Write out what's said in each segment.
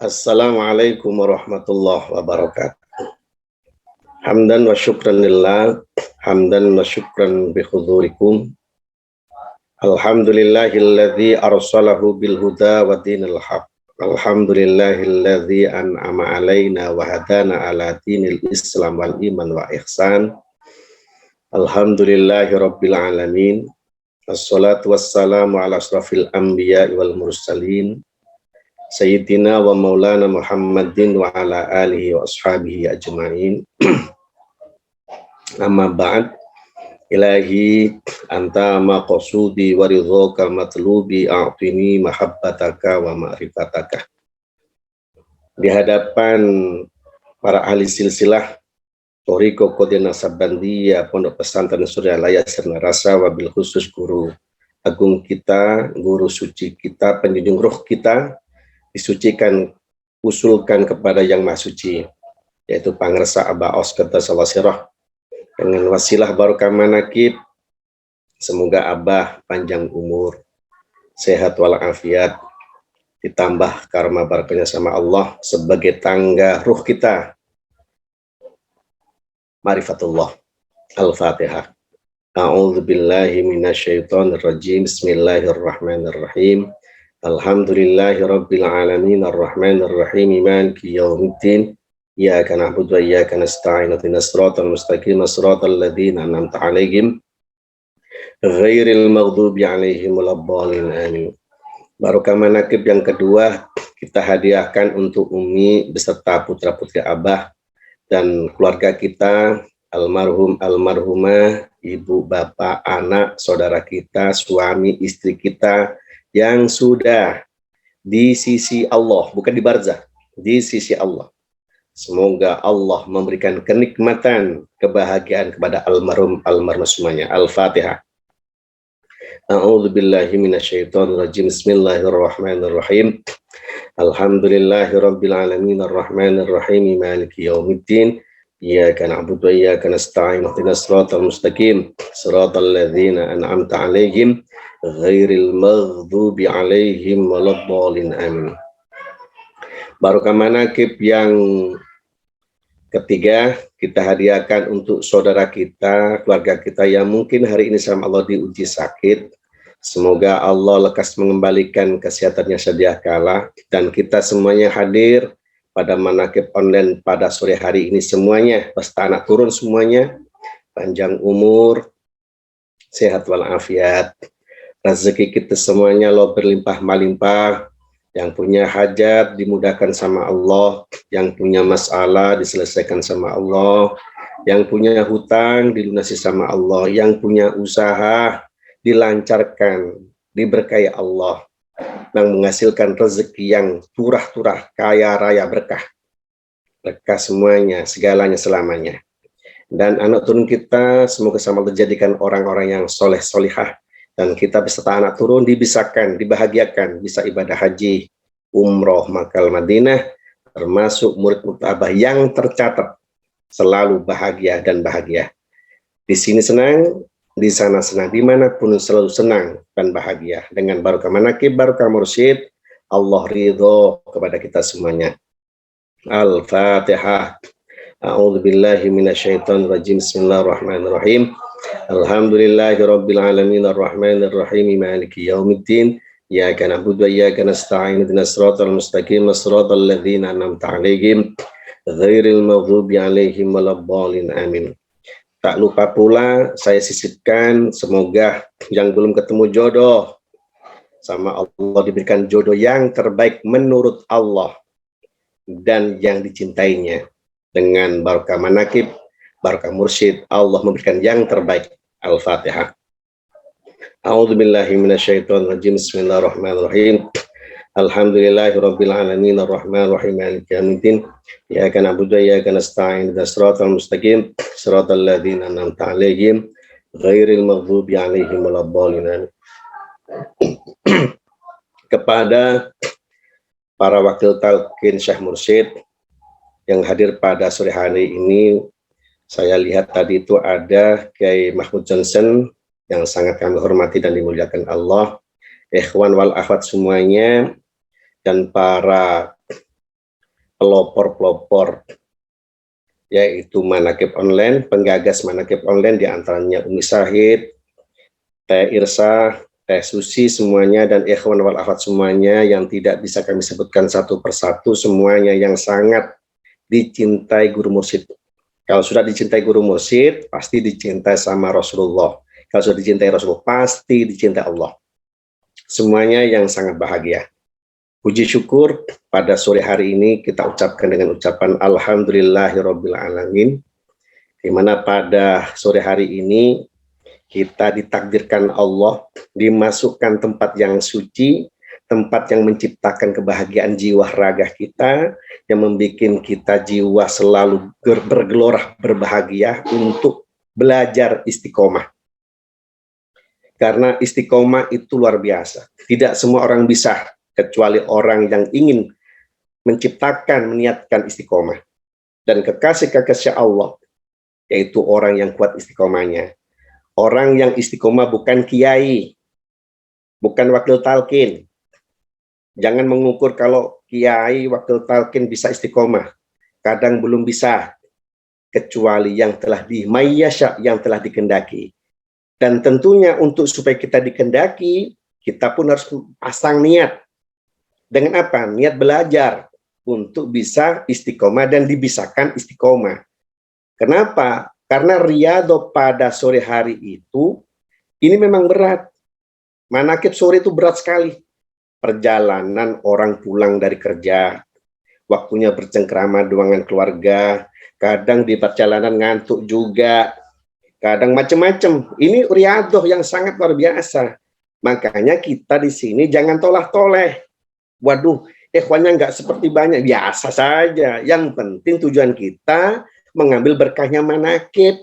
Assalamualaikum warahmatullahi wabarakatuh. Hamdan wa syukran lillah, hamdan wa syukran bi hudurikum. Alhamdulillahilladzi arsalahu bil huda wa dinil haq. Alhamdulillahilladzi an'ama alaina wa hadana ala dinil islam wal iman wa ihsan. Alhamdulillahi rabbil alamin. Assalatu wassalamu ala asrafil anbiya wal mursalin. Sayyidina wa maulana Muhammadin wa ala alihi wa ashabihi ajma'in. Amma ba'd. Ilahi anta maqsudi wa ridhaka matlubi a'tini mahabbataka wa ma'rifataka. Di hadapan para ahli silsilah Thariqah Qadiyah Naksabandiyah Pondok Pesantren Suryalaya Sirna Rasa, wabil khusus guru agung kita, guru suci kita, penjunjung ruh kita, disucikan, usulkan kepada yang maha suci, yaitu Pangersa Abah Os Qaddasallahu sirrah, dengan wasilah barokah manakib. Semoga Abah panjang umur, sehat walafiat, ditambah karma barakahnya sama Allah sebagai tangga ruh kita. Marifatullah. Al-Fatihah. A'udzu billahi minasyaitonir rajim. Bismillahirrahmanirrahim. Alhamdulillahi rabbil alamin arrahmanir rahim maliki yaumiddin. Iyyaka na'budu wa iyyaka nasta'in ihdinas siratal mustaqim siratal ladzina an'amta 'alaihim ghairil maghdubi 'alaihim waladdallin amin. Barokah manakib yang kedua kita hadiahkan untuk Umi beserta putra-putri Abah dan keluarga kita, almarhum almarhumah, ibu, bapak, anak, saudara kita, suami, istri kita yang sudah di sisi Allah, bukan di barzah, di sisi Allah. Semoga Allah memberikan kenikmatan, kebahagiaan kepada almarhum semuanya. Al-Fatihah. A'udzu billahi minasyaitonir rajim. Bismillahirrahmanirrahim. Alhamdulillahi rabbil alamin arrahmanir rahim maliki yaumiddin. Iyyaka na'budu wa iyyaka nasta'in ihdinas siratal mustaqim siratal ladzina an'amta 'alaihim ghairil maghdubi 'alaihim waladdallin amin. Barokah manakib yang ketiga kita hadiahkan untuk saudara kita, keluarga kita yang mungkin hari ini sama Allah diuji sakit. Semoga Allah lekas mengembalikan kesehatannya sedia kala, dan kita semuanya hadir pada manakib online pada sore hari ini semuanya, beserta anak turun semuanya, panjang umur, sehat walafiat, rezeki kita semuanya Allah berlimpah melimpah, yang punya hajat dimudahkan sama Allah, yang punya masalah diselesaikan sama Allah, yang punya hutang dilunasi sama Allah, yang punya usaha dilancarkan, diberkahi Allah, yang menghasilkan rezeki yang turah-turah, kaya raya, berkah semuanya, segalanya selamanya. Dan anak turun kita semoga sama dijadikan orang-orang yang soleh solihah, dan kita beserta anak turun dibisakan, dibahagiakan, bisa ibadah haji, umroh, Makkah, Madinah, termasuk murid-murid Abah yang tercatat selalu bahagia dan bahagia. Di sini senang, di sana senang, dimanapun selalu senang dan bahagia. Dengan barokah manakib, barokah mursyid, Allah ridho kepada kita semuanya. Al-Fatihah. A'udzu billahi minasyaitonir rajim. Bismillahirrahmanirrahim. Alhamdulillahi rabbil alamin arrahmanir rahim maliki yaumiddin. Iyyaka na'budu wa iyyaka nasta'in ihdinas siratal mustaqim siratal ladzina an'amta 'alaihim ghairil maghdubi 'alaihim waladdallin amin. Tak lupa pula saya sisipkan semoga yang belum ketemu jodoh sama Allah diberikan jodoh yang terbaik menurut Allah dan yang dicintainya. Dengan barokah manakib, barokah mursyid, Allah memberikan yang terbaik. Al-Fatihah. A'udzu billahi minasyaitonir rajim. Bismillahirrahmanirrahim. Alhamdulillahi rabbil alamin arrahmanir rahim maliki yaumiddin. Iyyaka na'budu wa iyyaka nasta'in ihdinas siratal mustaqim siratal ladzina an'amta 'alaihim ghairil maghdubi 'alaihim waladdallin. Kepada para wakil talqin Syekh Mursyid yang hadir pada sore hari ini, saya lihat tadi itu ada Kiai Mahmud Johnson yang sangat kami hormati dan dimuliakan Allah, ikhwan wal akhwat semuanya, dan para pelopor-pelopor, yaitu Manaqib Online, penggagas Manaqib Online, diantaranya Umi Syahid, Teh Irsa, Teh Susi, semuanya, dan ikhwan wal akhwat semuanya yang tidak bisa kami sebutkan satu persatu, semuanya yang sangat dicintai Guru Mursyid. Kalau sudah dicintai Guru Mursyid, pasti dicintai sama Rasulullah. Kalau sudah dicintai Rasulullah, pasti dicintai Allah. Semuanya yang sangat bahagia. Puji syukur pada sore hari ini kita ucapkan dengan ucapan Alhamdulillahirabbil alamin, di mana pada sore hari ini kita ditakdirkan Allah dimasukkan tempat yang suci, tempat yang menciptakan kebahagiaan jiwa raga kita, yang membuat kita jiwa selalu bergelora berbahagia untuk belajar istiqomah. Karena istiqomah itu luar biasa. Tidak semua orang bisa, kecuali orang yang ingin menciptakan, meniatkan istiqomah. Dan kekasih-kekasih Allah, yaitu orang yang kuat istiqomahnya. Orang yang istiqomah bukan kiai, bukan wakil talqin. Jangan mengukur kalau kiai, wakil talqin bisa istiqomah. Kadang belum bisa, kecuali yang telah dimayyasya, yang telah dikendaki. Dan tentunya untuk supaya kita dikendaki, kita pun harus pasang niat. Dengan apa? Niat belajar untuk bisa istiqomah dan dibisakan istiqomah. Kenapa? Karena riyadhah pada sore hari itu, ini memang berat. Manaqib sore itu berat sekali. Perjalanan orang pulang dari kerja, waktunya bercengkrama dengan keluarga, kadang di perjalanan ngantuk juga, kadang macam-macam. Ini riyadhah yang sangat luar biasa. Makanya kita di sini jangan tolah-toleh. Waduh, ikhwannya nggak seperti banyak, biasa saja. Yang penting tujuan kita mengambil berkahnya manaqib.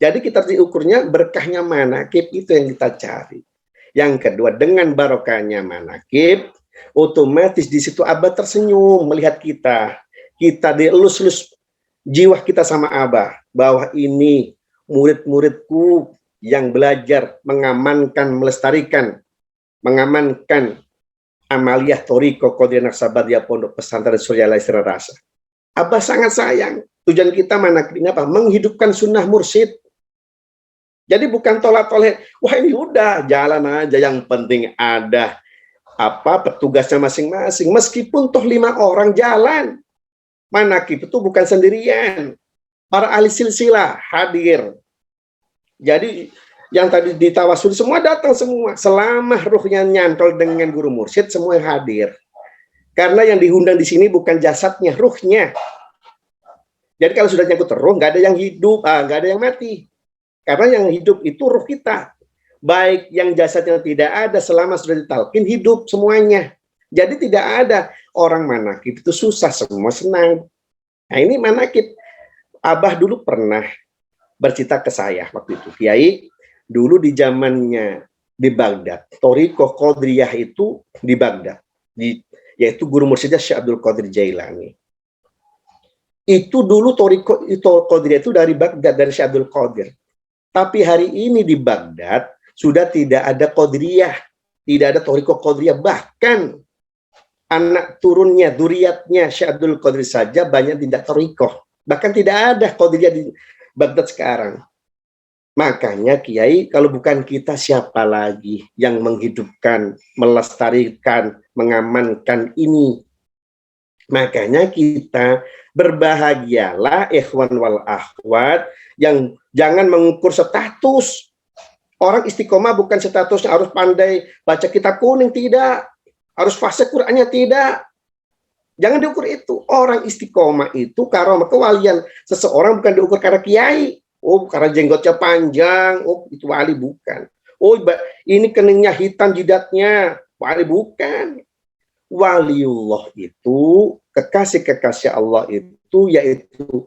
Jadi kita diukurnya berkahnya manaqib, itu yang kita cari. Yang kedua, dengan barokahnya manaqib, otomatis di situ Abah tersenyum melihat kita. Kita dielus-elus jiwa kita sama Abah bahwa ini murid-muridku yang belajar mengamankan, melestarikan, mengamankan amaliyah Thariqah Qadiriyah Naqsabandiyah Pondok Pesantren Surya Laisra Rasa. Abah sangat sayang. Tujuan kita manaqib apa? Menghidupkan sunnah mursyid. Jadi bukan tolak-tolak, wah ini udah jalan aja, yang penting ada petugasnya masing-masing. Meskipun toh 5 orang jalan, manaqib itu bukan sendirian. Para ahli silsilah hadir. Jadi yang tadi ditawasul semua datang semua. Selama ruhnya nyantol dengan Guru Mursyid, semua yang hadir. Karena yang diundang di sini bukan jasadnya, ruhnya. Jadi kalau sudah nyangkut ruh, nggak ada yang hidup, nggak ada yang mati. Karena yang hidup itu ruh kita. Baik yang jasadnya tidak ada, selama sudah ditalqin, hidup semuanya. Jadi tidak ada orang manaqib itu susah, semua senang. Nah ini manaqib. Abah dulu pernah bercerita ke saya waktu itu, Kiai, dulu di zamannya di Baghdad, Thariqah Qadiriyah itu di Baghdad, yaitu Guru Mursyidnya Syekh Abdul Qadir Jailani. Itu dulu Thariqah Qadiriyah itu dari Baghdad, dari Syekh Abdul Qadir. Tapi hari ini di Baghdad sudah tidak ada Qadiriyah, tidak ada Thariqah Qadiriyah, bahkan anak turunnya, dzurriyyatnya Syekh Abdul Qadir saja banyak tidak Thariqah, bahkan tidak ada Qadiriyah di Baghdad sekarang. Makanya Kiai, kalau bukan kita siapa lagi yang menghidupkan, melestarikan, mengamankan ini? Makanya kita berbahagialah ikhwan wal akhwat yang jangan mengukur status. Orang istiqomah bukan statusnya harus pandai baca kitab kuning, tidak. Harus fase Qur'annya, tidak. Jangan diukur itu. Orang istiqomah itu karomah kewalian seseorang bukan diukur karena kiai. Oh, karena jenggotnya panjang, oh itu wali, bukan. Oh, ini keningnya hitam jidatnya, wali, bukan. Waliullah itu, kekasih-kekasih Allah itu, yaitu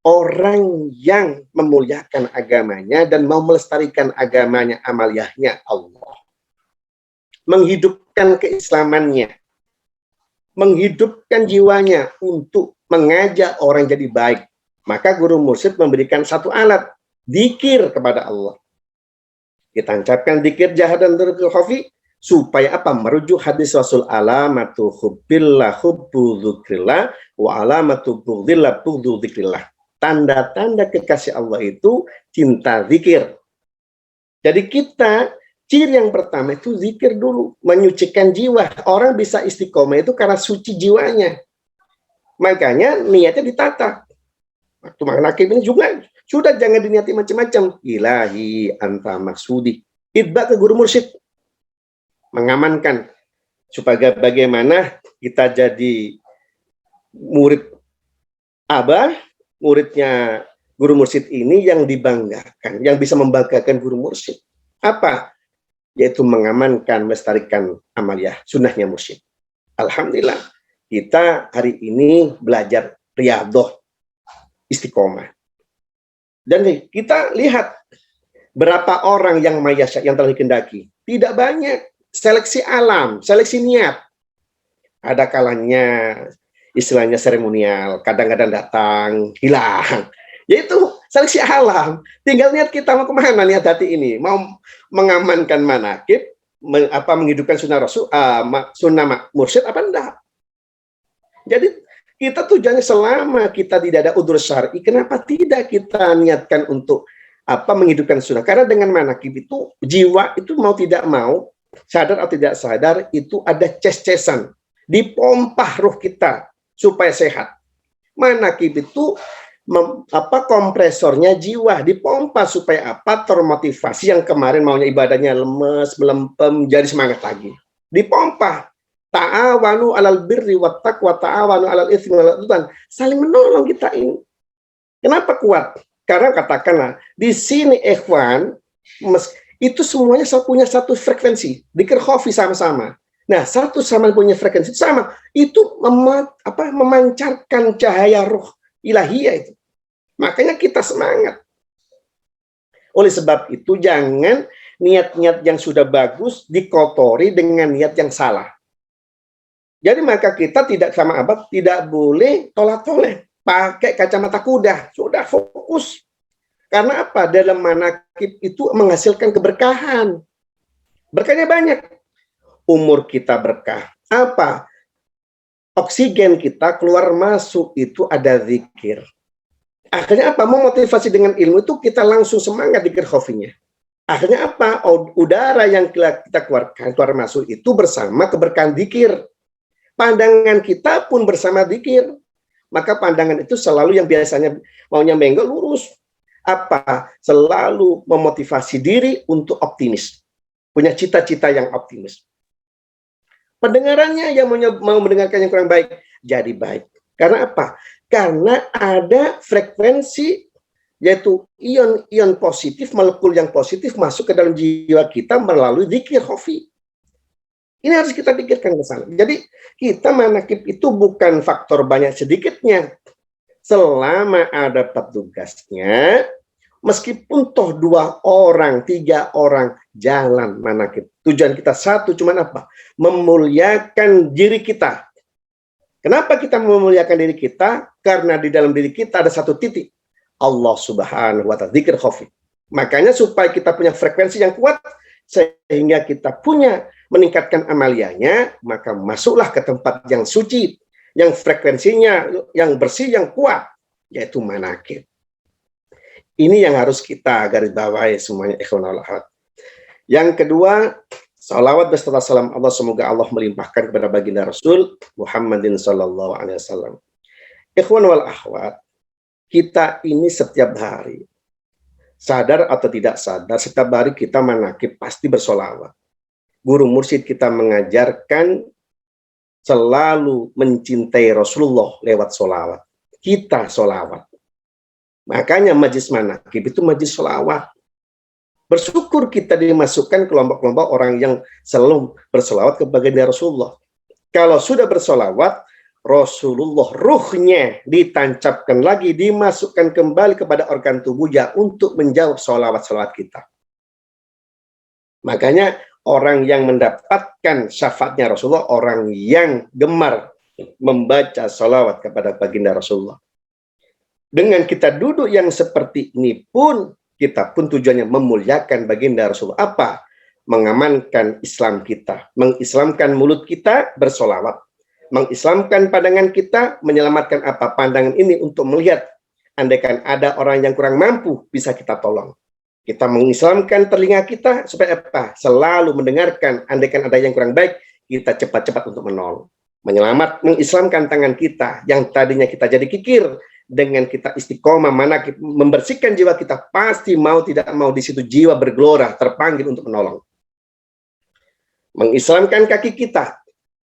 orang yang memuliakan agamanya dan mau melestarikan agamanya, amaliyahnya Allah. Menghidupkan keislamannya, menghidupkan jiwanya untuk mengajak orang jadi baik. Maka Guru Mursyid memberikan satu alat, dzikir kepada Allah. Kita ucapkan dzikir jahar dan khafi Supaya apa? Merujuk hadis Rasul, alamatu hubbillah hubbu dzikrillah wa alamatu bughdillah bughdhu dzikrillah. Tanda-tanda kekasih Allah itu cinta zikir. Jadi kita, ciri yang pertama itu zikir dulu, menyucikan jiwa. Orang bisa istiqomah itu karena suci jiwanya. Makanya niatnya ditata. Waktu manakib ini juga sudah jangan diniati macam-macam. Ilahi anta maksudi. Idba ke guru mursyid. Mengamankan. Supaya bagaimana kita jadi murid abah, muridnya guru mursyid ini yang dibanggakan, yang bisa membanggakan guru mursyid. Apa? Yaitu mengamankan, melestarikan amaliyah sunnahnya mursyid. Alhamdulillah, kita hari ini belajar riyadhah istiqomah. Dan kita lihat berapa orang yang mayasya yang telah dikendaki. Tidak banyak. Seleksi alam, seleksi niat. Ada kalanya istilahnya seremonial, kadang-kadang datang, hilang. Yaitu seleksi alam. Tinggal niat kita mau kemana niat hati ini. Mau mengamankan manakib, menghidupkan sunnah Rasul, sunnah mursyid apa enggak. Jadi kita tujuannya selama kita tidak ada udzur syar'i, kenapa tidak kita niatkan untuk menghidupkan sunnah? Karena dengan manakib itu jiwa itu mau tidak mau, sadar atau tidak sadar, itu ada ces-cesan, dipompah ruh kita supaya sehat. Manakib itu kompresornya jiwa, dipompa supaya termotivasi yang kemarin maunya ibadahnya lemes, melempem, jadi semangat lagi. Dipompa. Ta'awanu alal birri wat taqwa ta'awanu alal itsmi wal udwan. Saling menolong kita ini. Kenapa kuat? Karena katakanlah di sini ikhwan itu semuanya punya satu frekuensi, dzikir khafi sama-sama. Nah, satu sama punya frekuensi sama, itu memancarkan cahaya ruh ilahiyah itu. Makanya kita semangat. Oleh sebab itu jangan niat-niat yang sudah bagus dikotori dengan niat yang salah. Jadi maka kita tidak sama abad, tidak boleh tolak-toleh, pakai kacamata kuda, sudah fokus. Karena apa? Dalam manakib itu menghasilkan keberkahan. Berkahnya banyak. Umur kita berkah. Apa? Oksigen kita keluar masuk itu ada zikir. Akhirnya apa? Memotivasi dengan ilmu itu kita langsung semangat zikir khafinya. Akhirnya apa? Udara yang kita keluarkan, keluar masuk itu bersama keberkahan zikir. Pandangan kita pun bersama zikir. Maka pandangan itu selalu yang biasanya maunya menggol lurus. Selalu memotivasi diri untuk optimis. Punya cita-cita yang optimis. Pendengarannya yang mau mendengarkan yang kurang baik, jadi baik. Karena apa? Karena ada frekuensi, yaitu ion-ion positif, molekul yang positif masuk ke dalam jiwa kita melalui zikir khafi. Ini harus kita pikirkan ke sana. Jadi kita manakib itu bukan faktor banyak sedikitnya. Selama ada petugasnya, meskipun toh 2 orang, 3 orang jalan manakib. Tujuan kita satu, cuman apa? Memuliakan diri kita. Kenapa kita memuliakan diri kita? Karena di dalam diri kita ada satu titik. Allah subhanahu wa ta'ala, dzikir khafi. Makanya supaya kita punya frekuensi yang kuat, sehingga kita punya meningkatkan amaliyahnya, maka masuklah ke tempat yang suci, yang frekuensinya, yang bersih, yang kuat, yaitu manakib. Ini yang harus kita garis bawahi semuanya, ikhwanul akhwat. Yang kedua, salawat beserta salam Allah, semoga Allah melimpahkan kepada baginda Rasul Muhammadin sallallahu alaihi wasallam. Ikhwanul akhwat, kita ini setiap hari, sadar atau tidak sadar, setiap hari kita manakib pasti bersolawat. Guru mursyid kita mengajarkan selalu mencintai Rasulullah lewat solawat. Kita solawat. Makanya majlis manakib itu majlis solawat. Bersyukur kita dimasukkan kelompok-kelompok orang yang selalu bersolawat kepada Rasulullah. Kalau sudah bersolawat, Rasulullah ruhnya ditancapkan lagi, dimasukkan kembali kepada organ tubuhnya untuk menjawab solawat-solawat kita. Makanya orang yang mendapatkan syafaatnya Rasulullah, orang yang gemar membaca salawat kepada baginda Rasulullah. Dengan kita duduk yang seperti ini pun, kita pun tujuannya memuliakan baginda Rasulullah. Apa? mengamankan Islam kita, mengislamkan mulut kita bersolawat, mengislamkan pandangan kita, menyelamatkan apa pandangan ini untuk melihat andaikan ada orang yang kurang mampu bisa kita tolong. Kita mengislamkan telinga kita supaya apa? Selalu mendengarkan andaikan ada yang kurang baik, kita cepat-cepat untuk menolong. Mengislamkan tangan kita yang tadinya kita jadi kikir, dengan kita istiqomah mana membersihkan jiwa kita, pasti mau tidak mau di situ jiwa bergelora terpanggil untuk menolong. Mengislamkan kaki kita,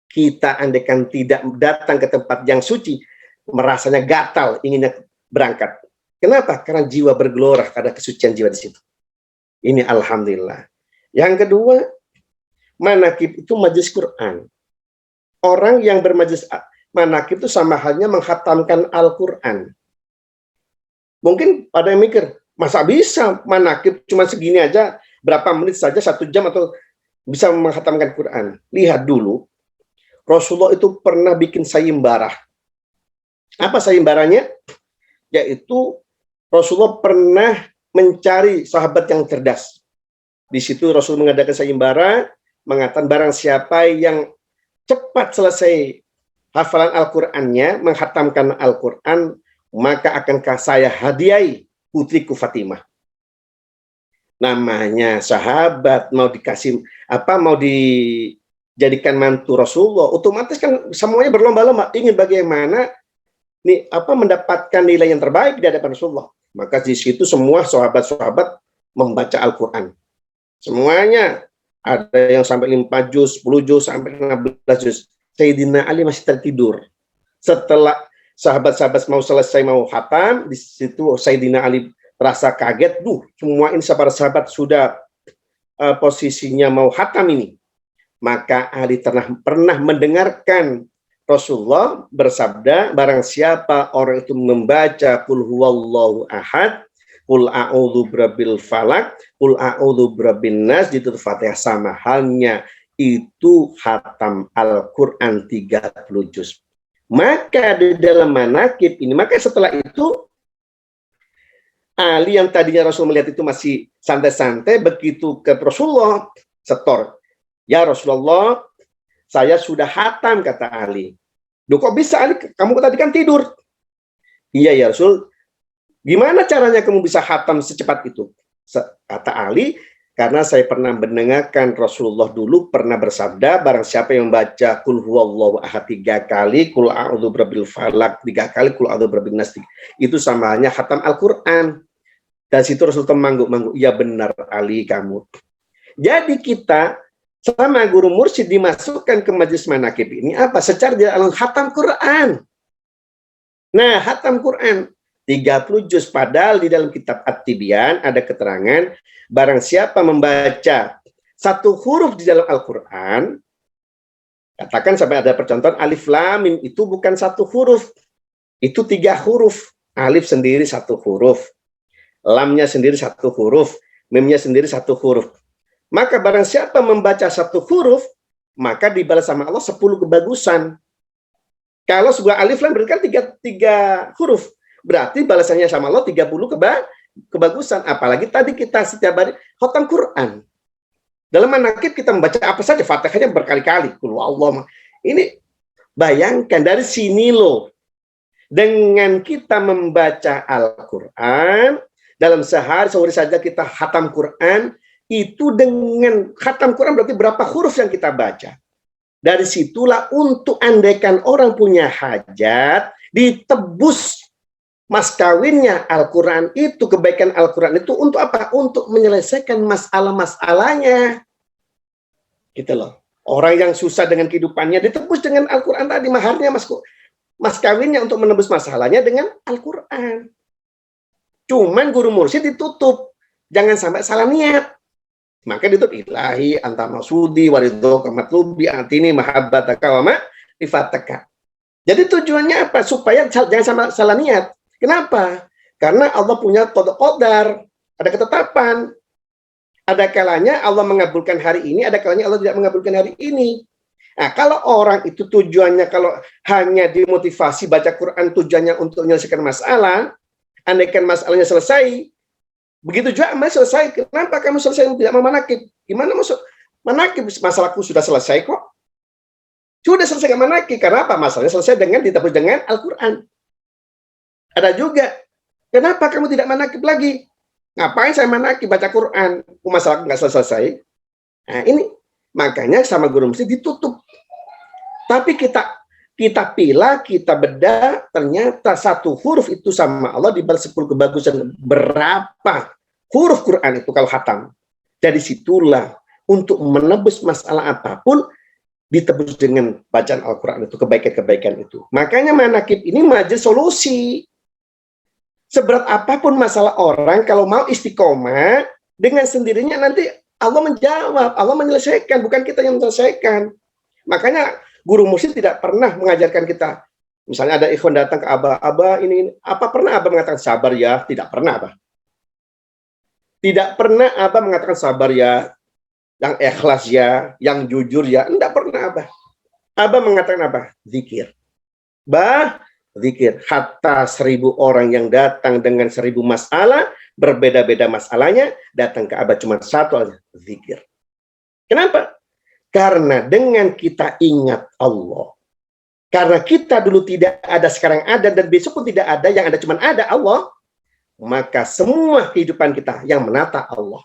kita andaikan tidak datang ke tempat yang suci, merasanya gatal, inginnya berangkat. Kenapa? Karena jiwa bergelora, ada kesucian jiwa di situ. Ini alhamdulillah. Yang kedua, manakib itu majelis Quran. Orang yang bermajelis manakib itu sama halnya menghatamkan Al-Quran. Mungkin pada yang mikir, masa bisa manakib cuma segini aja, berapa menit saja, 1 jam atau bisa menghatamkan Quran. Lihat dulu, Rasulullah itu pernah bikin sayembarah. Apa sayembarahnya? Yaitu Rasulullah pernah mencari sahabat yang cerdas. Di situ Rasul mengadakan sayembara, mengatakan barang siapa yang cepat selesai hafalan Al-Qur'annya, menghatamkan Al-Qur'an, maka akankah saya hadiahi putriku Fatimah. Namanya sahabat mau dikasih apa, mau dijadikan mantu Rasulullah, otomatis kan semuanya berlomba-lomba ingin bagaimana nih apa mendapatkan nilai yang terbaik di hadapan Rasulullah. Maka di situ semua sahabat-sahabat membaca Al-Qur'an. Semuanya ada yang sampai 5 juz, 10 juz, sampai 16 juz. Sayyidina Ali masih tertidur. Setelah sahabat-sahabat mau selesai mau khatam, di situ Sayyidina Ali rasa kaget, semua ini sahabat-sahabat sudah posisinya mau khatam ini. Maka Ali pernah mendengarkan Rasulullah bersabda, barang siapa orang itu membaca qul huwallahu ahad, qul a'udzu birabbil falaq, qul a'udzu birabbin nas, di Fatihah sama halnya itu khatam Al-Qur'an 30 juz. Maka di dalam manakib ini, maka setelah itu Ali yang tadinya Rasul melihat itu masih santai-santai, begitu ke Rasulullah setor, ya Rasulullah, saya sudah khatam, kata Ali. Duh, kok bisa Ali? Kamu tadi kan tidur. Iya ya Rasul. Gimana caranya kamu bisa khatam secepat itu? Kata Ali, karena saya pernah mendengarkan Rasulullah dulu pernah bersabda, barang siapa yang membaca qul huwallahu ahad 3 kali, qul a'udzu birabbil falaq 3 kali, qul a'udzu birabbin nas, itu sama halnya khatam Al-Qur'an. Dan situ Rasul termangguk-mangguk, iya benar Ali kamu. Jadi kita sama guru mursyid dimasukkan ke majelis manakib ini apa? Secara jalan khatam Quran. Nah, khatam Quran 30 juz, padahal di dalam kitab At-Tibyan ada keterangan barang siapa membaca 1 huruf di dalam Al-Quran, katakan sampai ada percontohan alif lam mim, itu bukan 1 huruf, itu 3 huruf. Alif sendiri 1 huruf, lamnya sendiri 1 huruf, mimnya sendiri 1 huruf. Maka barang siapa membaca 1 huruf, maka dibalas sama Allah 10 kebagusan. Kalau sebuah alif lam berarti kan 3 huruf, berarti balasannya sama Allah 30 kebagusan. Apalagi tadi kita setiap hari khatam Quran. Dalam manakib kita membaca apa saja, Fatihahnya berkali-kali. Allah. Ini bayangkan dari sini loh. Dengan kita membaca Al-Quran, dalam sehari saja kita khatam Quran, itu dengan khatam Quran berarti berapa huruf yang kita baca. Dari situlah untuk andaikan orang punya hajat, ditebus mas kawinnya Al-Quran itu, kebaikan Al-Quran itu untuk apa? Untuk menyelesaikan masalah-masalahnya. Gitu loh. Orang yang susah dengan kehidupannya ditebus dengan Al-Quran tadi, maharnya mas kawinnya untuk menebus masalahnya dengan Al-Quran. Cuman guru mursyid ditutup. Jangan sampai salah niat. Maka ditutup ilahi anta maksudi waridho kamatlubi antini mahabbataka wa ma'rifataka. Jadi tujuannya apa? Supaya jangan sama salah niat. Kenapa? Karena Allah punya qadar, ada ketetapan. Ada kalanya Allah mengabulkan hari ini, ada kalanya Allah tidak mengabulkan hari ini. Nah, kalau orang itu tujuannya kalau hanya dimotivasi baca Quran tujuannya untuk menyelesaikan masalah, andaikan masalahnya selesai, Begitu juga amal selesai. Kenapa kamu selesai tidak mau manakib? Gimana masuk manakib? Masalahku sudah selesai kok. Sudah selesai ke manakib. Karena apa? Masalahnya selesai dengan ditebus dengan Al-Quran. Ada juga. Kenapa kamu tidak manakib lagi? Ngapain saya manakib baca Quran? Masalahku nggak selesai. Nah ini makanya sama guru mesti ditutup. Tapi kita pilih, kita bedah, ternyata satu huruf itu sama Allah dibalas 10 kebagusan. Berapa huruf Quran itu kalau khatam? Dari situlah untuk menebus masalah apapun ditebus dengan bacaan Al-Quran itu, kebaikan-kebaikan itu. Makanya manakib ini majelis solusi. Seberat apapun masalah orang, kalau mau istiqomah, dengan sendirinya nanti Allah menjawab, Allah menyelesaikan, bukan kita yang menyelesaikan. Makanya guru mursyid tidak pernah mengajarkan kita. Misalnya ada ikhwan datang ke Abah, ini, apa pernah Abah mengatakan sabar ya? Tidak pernah, Abah. Tidak pernah Abah mengatakan sabar ya, yang ikhlas ya, yang jujur ya. Tidak pernah, Abah. Abah mengatakan apa? Zikir. Zikir. Hatta 1000 orang yang datang dengan 1000 masalah, berbeda-beda masalahnya, datang ke Abah cuma satu aja, zikir. Kenapa? Karena dengan kita ingat Allah, karena kita dulu tidak ada, sekarang ada, dan besok pun tidak ada, yang ada cuma ada Allah, maka semua kehidupan kita yang menata Allah.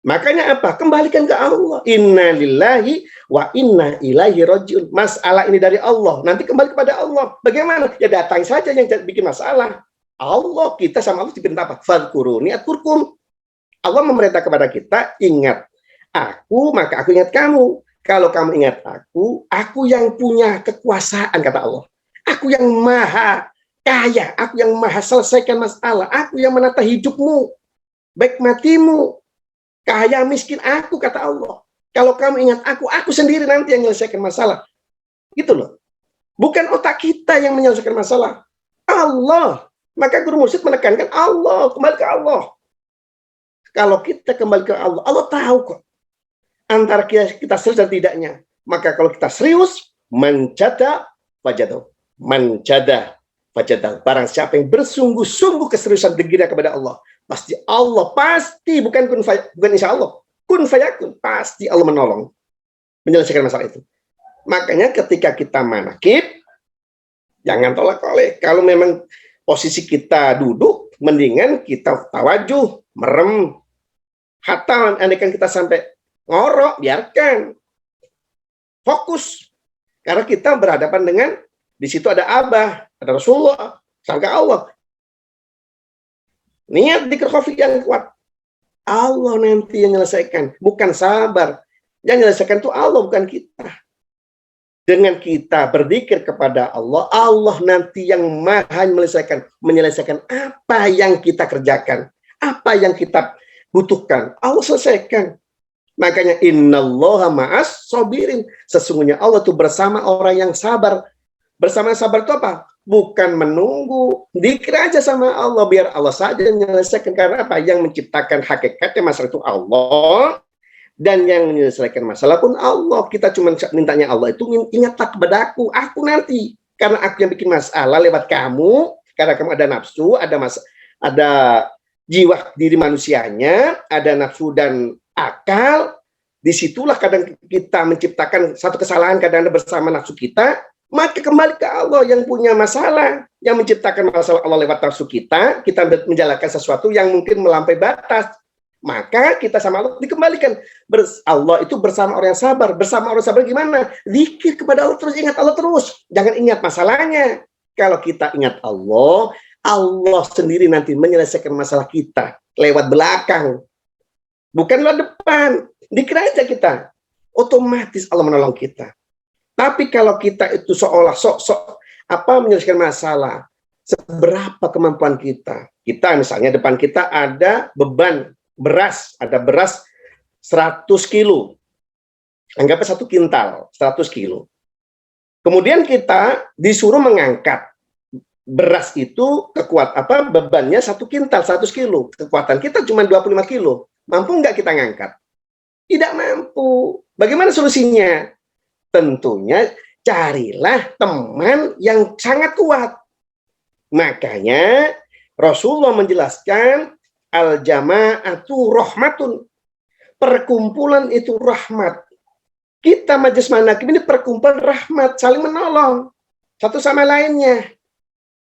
Makanya apa? Kembalikan ke Allah. Inna lillahi wa inna ilaihi rajiun. Masalah ini dari Allah. Nanti kembali kepada Allah. Bagaimana? Ya datang saja yang bikin masalah. Allah, kita sama Allah diperintah apa? Fadhkuruni adkurkum. Allah memerintah kepada kita, ingat aku, maka aku ingat kamu. Kalau kamu ingat aku yang punya kekuasaan, kata Allah. Aku yang maha kaya, aku yang maha selesaikan masalah, aku yang menata hidupmu, baik matimu, kaya miskin, aku, kata Allah. Kalau kamu ingat aku sendiri nanti yang menyelesaikan masalah. Gitu loh. Bukan otak kita yang menyelesaikan masalah. Allah. Maka guru mursyid menekankan Allah, kembali ke Allah. Kalau kita kembali ke Allah, Allah tahu kok antara kita serius dan tidaknya. Maka kalau kita serius, menjada wajadahu. Menjada wajadahu. Barang siapa yang bersungguh-sungguh keseriusan dirinya kepada Allah, pasti Allah, pasti bukan insya Allah, kun fayakun, pasti Allah menolong menyelesaikan masalah itu. Makanya ketika kita manakib, jangan tolak oleh. Kalau memang posisi kita duduk, mendingan kita tawajuh, merem, hatam. Andaikan kita sampai ngorok, biarkan, fokus. Karena kita berhadapan dengan, di situ ada Abah, ada Rasulullah, sangka Allah. Niat dzikir khafi yang kuat. Allah nanti yang menyelesaikan, bukan sabar. Yang menyelesaikan itu Allah, bukan kita. Dengan kita berzikir kepada Allah, Allah nanti yang maha menyelesaikan apa yang kita kerjakan, apa yang kita butuhkan. Allah selesaikan. Makanya innallaha ma'as sabirin. Sesungguhnya Allah itu bersama orang yang sabar. Bersama yang sabar itu apa? Bukan menunggu, dikir aja sama Allah, biar Allah saja menyelesaikan. Karena apa? Yang menciptakan hakikatnya masalah itu Allah, dan yang menyelesaikan masalah pun Allah. Kita cuma mintanya Allah itu, ingatlah kepada aku nanti, karena aku yang bikin masalah lewat kamu, karena kamu ada nafsu, ada jiwa diri manusianya, ada nafsu dan akal. Disitulah kadang kita menciptakan satu kesalahan, kadang bersama nafsu kita. Maka kembali ke Allah yang punya masalah, yang menciptakan masalah Allah lewat nafsu kita menjalankan sesuatu yang mungkin melampaui batas. Maka kita sama Allah dikembalikan. Allah itu bersama orang yang sabar. Bersama orang sabar gimana? Zikir kepada Allah terus, ingat Allah terus. Jangan ingat masalahnya. Kalau kita ingat Allah, Allah sendiri nanti menyelesaikan masalah kita lewat belakang. Bukan lewat depan. Zikir aja kita. Otomatis Allah menolong kita. Tapi kalau kita itu seolah sok-sok menyelesaikan masalah, seberapa kemampuan kita? Kita misalnya depan kita ada beban beras, ada beras 100 kilo. Anggapnya 1 kintal, 100 kilo. Kemudian kita disuruh mengangkat beras itu bebannya 1 kintal, 100 kilo. Kekuatan kita cuma 25 kilo. Mampu nggak kita ngangkat? Tidak mampu. Bagaimana solusinya? Tentunya carilah teman yang sangat kuat. Makanya Rasulullah menjelaskan Al jama'atu rahmatun. Perkumpulan itu rahmat. Kita majelis manakib ini perkumpulan rahmat, saling menolong satu sama lainnya.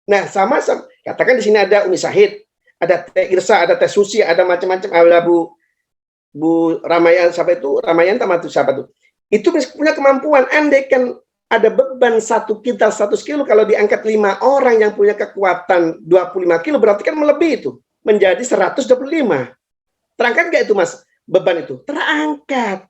Nah, sama-sama. Katakan di sini ada Umi Syahid, ada Teh Irsa, ada Teh Susi, ada macam-macam, ada Bu Ramayan, siapa itu? Ramayan Tamatu siapa itu? Itu punya kemampuan. Andaikan ada beban 1 kintal 100 kilo, kalau diangkat 5 orang yang punya kekuatan 25 kilo, berarti kan melebihi itu. Menjadi 125. Terangkat nggak itu, Mas? Beban itu terangkat.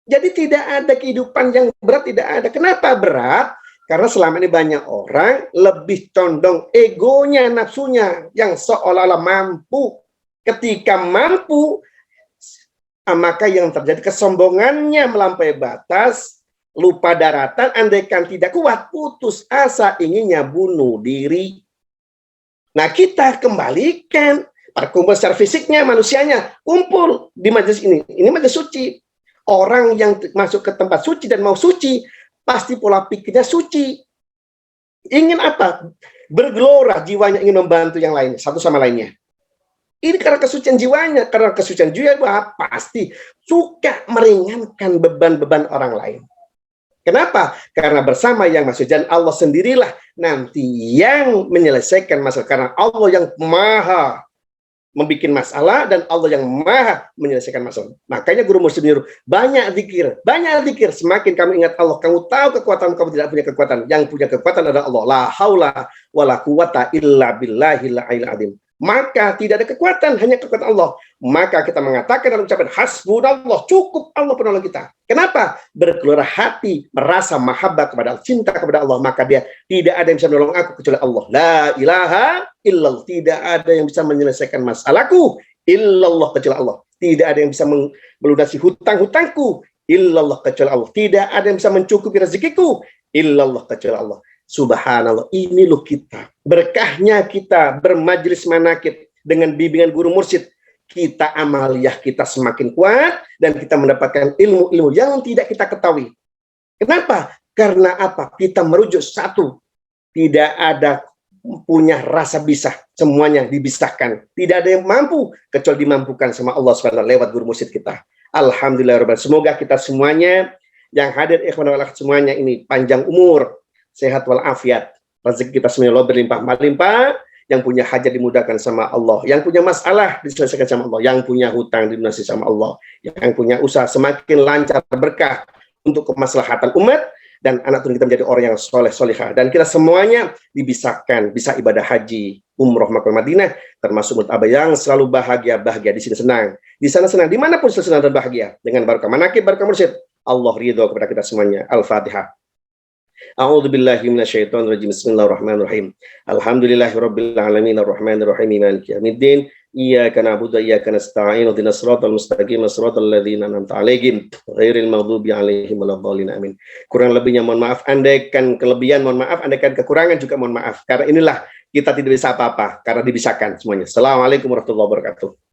Jadi tidak ada kehidupan yang berat, tidak ada. Kenapa berat? Karena selama ini banyak orang lebih condong egonya, nafsunya yang seolah-olah mampu. Ketika mampu, maka yang terjadi kesombongannya melampaui batas, lupa daratan, andaikan tidak kuat, putus asa, inginnya bunuh diri. Nah, kita kembalikan perkumpulan secara fisiknya, manusianya kumpul di majelis ini. Ini majelis suci. Orang yang masuk ke tempat suci dan mau suci, pasti pola pikirnya suci. Ingin apa? Bergelora jiwanya, ingin membantu yang lain, satu sama lainnya. Ini karena kesucian jiwanya, karena kesucian jiwa pasti suka meringankan beban-beban orang lain. Kenapa? Karena bersama yang masuk dan Allah sendirilah nanti yang menyelesaikan masalah. Karena Allah yang maha membuat masalah dan Allah yang maha menyelesaikan masalah. Makanya guru muslim nyuruh banyak zikir, banyak zikir. Semakin kamu ingat Allah, kamu tahu kekuatan, kamu tidak punya kekuatan. Yang punya kekuatan adalah Allah. La haula wala quwata illa billahil aliyil azim. Maka tidak ada kekuatan, hanya kekuatan Allah. Maka kita mengatakan dalam ucapan hasbunallah, cukup Allah penolong kita. Kenapa? Bergelora hati, merasa mahabbah kepada Allah, cinta kepada Allah, maka dia tidak ada yang bisa menolong aku kecuali Allah. La ilaha illallah, tidak ada yang bisa menyelesaikan masalahku illallah kecuali Allah. Tidak ada yang bisa melunasi hutang-hutangku illallah kecuali Allah. Tidak ada yang bisa mencukupi rezekiku illallah kecuali Allah. Subhanallah, ini loh kita. Berkahnya kita bermajlis manakib dengan bimbingan guru mursyid. Kita amaliyah kita semakin kuat dan kita mendapatkan ilmu-ilmu yang tidak kita ketahui. Kenapa? Karena apa? Kita merujuk satu. Tidak ada punya rasa bisa, semuanya dibisahkan. Tidak ada yang mampu kecuali dimampukan sama Allah SWT lewat guru mursyid kita. Alhamdulillah. Semoga kita semuanya yang hadir ikhwan wal akhwat semuanya ini panjang umur, sehat walafiat, rezeki kita semuanya Allah berlimpah-limpah, yang punya hajat dimudahkan sama Allah, yang punya masalah diselesaikan sama Allah, yang punya hutang dilunasi sama Allah, yang punya usaha semakin lancar berkah untuk kemaslahatan umat, dan anak turun kita menjadi orang yang soleh solihah, dan kita semuanya dibisahkan, bisa ibadah haji, umroh Makkah Madinah, termasuk menurut Abah yang selalu bahagia di sini senang, di sana senang, dimanapun senang dan bahagia, dengan barakah manakib, barakah mursyid, Allah ridho kepada kita semuanya. Al-Fatihah. A'udzu billahi minasyaitonir rajim. Bismillahirrahmanirrahim. Alhamdulillahirabbil alamin arrahmanir rahim maliki yaumiddin. Iyyaka na'budu wa iyyaka nasta'in. Ihdinas siratal mustaqim, siratal ladzina an'amta 'alaihim ghairil maghdubi 'alaihim waladdallin. Amin. Kurang lebihnya mohon maaf, andaikan kelebihan mohon maaf, andaikan kekurangan juga mohon maaf. Karena inilah kita tidak bisa apa-apa karena dibisahkan semuanya. Assalamualaikum warahmatullahi wabarakatuh.